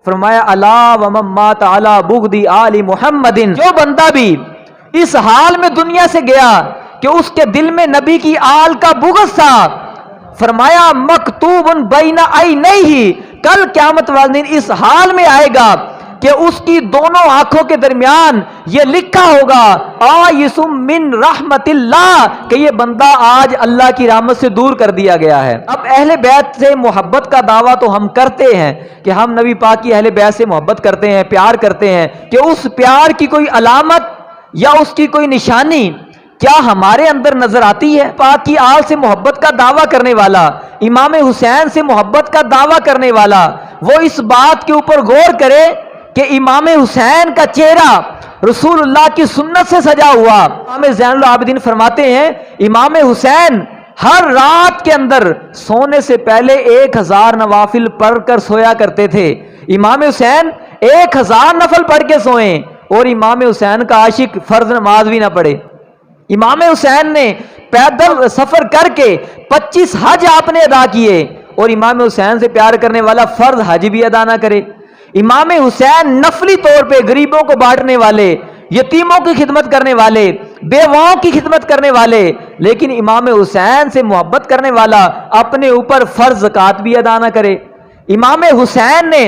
فرمایا الا ومن مات علی بغض آل محمد، جو بندہ بھی اس حال میں دنیا سے گیا کہ اس کے دل میں نبی کی آل کا بغض تھا، فرمایا مکتوب بین عینیہ، کل قیامت والے دن اس حال میں آئے گا کہ اس کی دونوں آنکھوں کے درمیان یہ لکھا ہوگا آئس من رحمت اللہ، کہ یہ بندہ آج اللہ کی رحمت سے دور کر دیا گیا ہے۔ اب اہل بیت سے محبت کا دعویٰ تو ہم کرتے ہیں کہ ہم نبی پاک کی اہل بیت سے محبت کرتے ہیں، پیار کرتے ہیں، کہ اس پیار کی کوئی علامت یا اس کی کوئی نشانی کیا ہمارے اندر نظر آتی ہے؟ پاک کی آل سے محبت کا دعویٰ کرنے والا، امام حسین سے محبت کا دعویٰ کرنے والا، وہ اس بات کے اوپر غور کرے کہ امام حسین کا چہرہ رسول اللہ کی سنت سے سجا ہوا۔ امام زین العابدین فرماتے ہیں امام حسین ہر رات کے اندر سونے سے پہلے 1000 نوافل پڑھ کر سویا کرتے تھے۔ امام حسین 1000 نفل پڑھ کے سوئیں اور امام حسین کا عاشق فرض نماز بھی نہ پڑھے۔ امام حسین نے پیدل سفر کر کے 25 حج آپ نے ادا کیے اور امام حسین سے پیار کرنے والا فرض حج بھی ادا نہ کرے۔ امام حسین نفلی طور پہ غریبوں کو بانٹنے والے، یتیموں کی خدمت کرنے والے، بیواؤں کی خدمت کرنے والے، لیکن امام حسین سے محبت کرنے والا اپنے اوپر فرض زکوٰۃ بھی ادا نہ کرے۔ امام حسین نے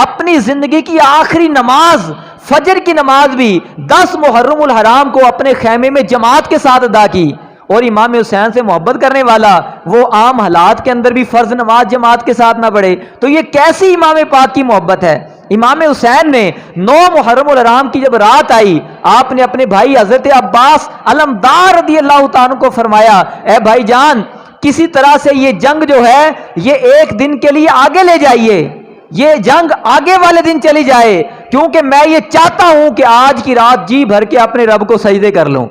اپنی زندگی کی آخری نماز فجر کی نماز بھی 10 محرم الحرام کو اپنے خیمے میں جماعت کے ساتھ ادا کی، اور امام حسین سے محبت کرنے والا وہ عام حالات کے اندر بھی فرض نماز جماعت کے ساتھ نہ پڑھے، تو یہ کیسی امام پاک کی محبت ہے؟ امام حسین نے 9 محرم الحرام کی جب رات آئی، آپ نے اپنے بھائی حضرت عباس علمدار رضی اللہ تعالیٰ عنہ کو فرمایا اے بھائی جان، کسی طرح سے یہ جنگ جو ہے یہ ایک دن کے لیے آگے لے جائیے، یہ جنگ آگے والے دن چلی جائے، کیونکہ میں یہ چاہتا ہوں کہ آج کی رات جی بھر کے اپنے رب کو سجدے کر لوں۔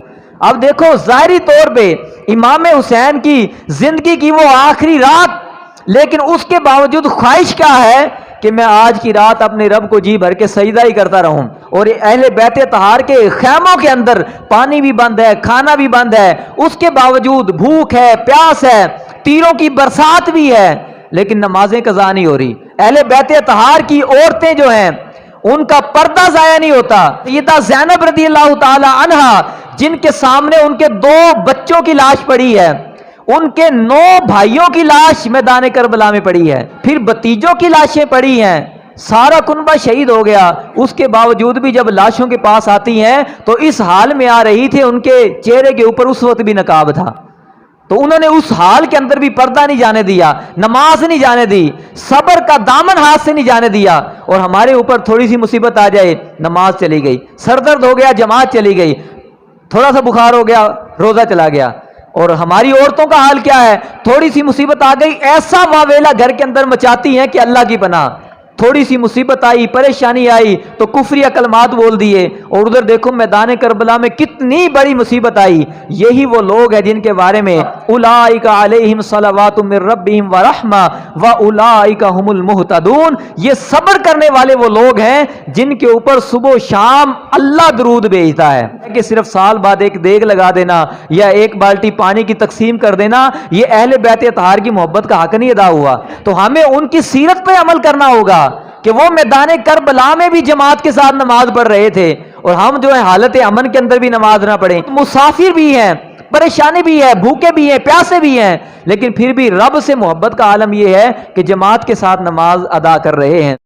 اب دیکھو ظاہری طور پہ امام حسین کی زندگی کی وہ آخری رات، لیکن اس کے باوجود خواہش کیا ہے کہ میں آج کی رات اپنے رب کو جی بھر کے سجدہ ہی کرتا رہوں۔ اور اہل بیت طہار کے خیموں کے اندر پانی بھی بند ہے، کھانا بھی بند ہے، اس کے باوجود بھوک ہے، پیاس ہے، تیروں کی برسات بھی ہے، لیکن نمازیں قضا نہیں ہو رہی۔ اہل بیت طہار کی عورتیں جو ہیں ان کا پردہ ضائع نہیں ہوتا۔ سیدہ زینب رضی اللہ تعالی عنہ جن کے سامنے ان کے 2 بچوں کی لاش پڑی ہے، ان کے 9 بھائیوں کی لاش میدان کربلا میں پڑی ہے، پھر بتیجوں کی لاشیں پڑی ہیں، سارا کنبہ شہید ہو گیا، اس کے باوجود بھی جب لاشوں کے پاس آتی ہیں تو اس حال میں آ رہی تھی، ان کے چہرے کے اوپر اس وقت بھی نقاب تھا، تو انہوں نے اس حال کے اندر بھی پردہ نہیں جانے دیا، نماز نہیں جانے دی، صبر کا دامن ہاتھ سے نہیں جانے دیا۔ اور ہمارے اوپر تھوڑی سی مصیبت آ جائے نماز چلی گئی، سر درد ہو گیا جماعت چلی گئی، تھوڑا سا بخار ہو گیا روزہ چلا گیا۔ اور ہماری عورتوں کا حال کیا ہے؟ تھوڑی سی مصیبت آ گئی ایسا واویلا گھر کے اندر مچاتی ہیں کہ اللہ کی پناہ، تھوڑی سی مصیبت آئی، پریشانی آئی تو کفریہ کلمات بول دیے، اور ادھر دیکھو میدان کربلا میں کتنی بڑی مصیبت آئی۔ یہی وہ لوگ ہیں جن کے بارے میں اولئک علیہم صلوات من ربہم ورحمہ واولئک ھم المہتدون، یہ صبر کرنے والے وہ لوگ ہیں جن کے اوپر صبح و شام اللہ درود بھیجتا ہے۔ کہ صرف سال بعد ایک دیگ لگا دینا یا ایک بالٹی پانی کی تقسیم کر دینا یہ اہل بیت اطہار کی محبت کا حق نہیں ادا ہوا، تو ہمیں ان کی سیرت پہ عمل کرنا ہوگا کہ وہ میدان کربلا میں بھی جماعت کے ساتھ نماز پڑھ رہے تھے، اور ہم جو ہے حالت امن کے اندر بھی نماز نہ پڑھیں، مسافر بھی ہیں، پریشانی بھی ہے، بھوکے بھی ہیں، پیاسے بھی ہیں، لیکن پھر بھی رب سے محبت کا عالم یہ ہے کہ جماعت کے ساتھ نماز ادا کر رہے ہیں۔